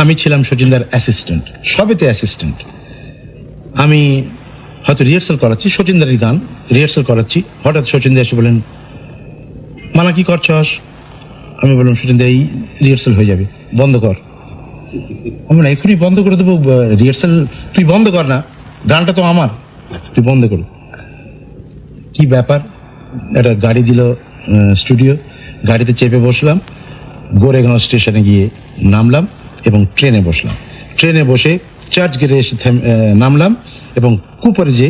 আমি ছিলাম সচিনদার assistant, সবেতে assistant. আমি হয়তো রিহার্সাল করাচ্ছি, সচিনদারের গান রিহার্সাল করাচ্ছি, হঠাৎ সচিনদা এসে বলেন, মানা কি করছস? আমি বললাম, সচিনদা এই রিহার্সাল হয়ে যাবে, বন্ধ কর। আমরা এখনই বন্ধ করে দেবো রিহার্সাল, তুই বন্ধ কর না, গানটা তো আমার, তুই বন্ধ কর। কি ব্যাপার? একটা গাড়ি দিল স্টুডিও, গাড়িতে চেপে বসলাম, গোরেগাঁও স্টেশনে গিয়ে নামলাম এবং ট্রেনে বসলাম। ট্রেনে বসে চার্চ গেটে এসে নামলাম এবং কুপারে যে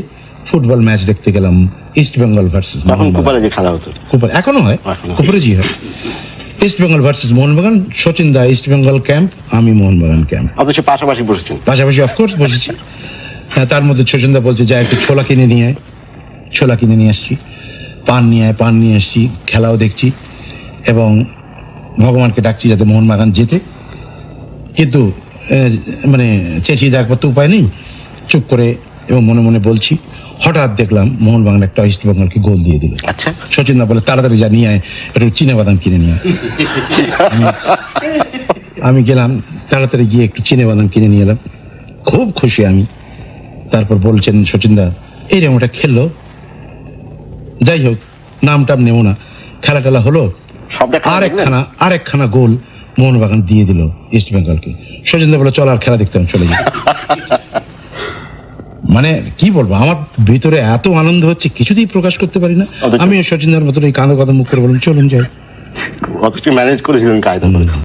ফুটবল ম্যাচ দেখতে গেলাম, ইস্ট বেঙ্গল ভার্সেস কুপারে যে খেলা হতো, কুপার এখনো হয়, কুপারে জি হয়, ইস্ট বেঙ্গল ভার্সেস মোহনবাগান। সচিন দা ইস্ট বেঙ্গল ক্যাম্প, আমি মোহনবাগান ক্যাম্প, অথচ পাশাপাশি বসেছেন। পাশাপাশি অফকোর্স বসেছি। হ্যাঁ, তার মধ্যে সচিনদা বলছে, যা একটু ছোলা কিনে নিয়ে আয়। ছোলা কিনে নিয়ে আসছি, পান নিয়ে আয়, পান নিয়ে আসছি, খেলাও দেখছি এবং ভগবানকে ডাকছি যাতে মোহনবাগান জেতে। কিন্তু মানে চেঁচিয়ে যাওয়ার তো উপায় নেই, চুপ করে এবং মনে মনে বলছি। হঠাৎ দেখলাম মোহনবাগান একটা ইস্ট বেঙ্গলকে গোল দিয়ে দিল। আচ্ছা, সচিনদা বলে, তাড়াতাড়ি যা নিয়ে আয়, একটু চিনেবাদাম কিনে নিয়ে আয়। আমি গেলাম, তাড়াতাড়ি গিয়ে একটু চিনেবাদাম কিনে নিয়ে এলাম, খুব খুশি আমি। তারপর বলছেন সচিনদা, এই রে ওটা খেললো, যাই হোক নাম টাম নেব না, খেলা টেলা হলো, আরেকখানা গোল মোহনবাগান দিয়ে দিল ইস্ট বেঙ্গলকে। সচিনদা বলে, চল আর খেলা দেখতে হবে, চলে যাই। মানে কি বলবো, আমার ভিতরে এত আনন্দ হচ্ছে, কিছুতেই প্রকাশ করতে পারি না। আমি সচিনদার মতন এই কাঁদো কাঁদো মুখ করে বললাম, চলুন যাই। অথচ ম্যানেজ করেছিলেন কায়দা করে।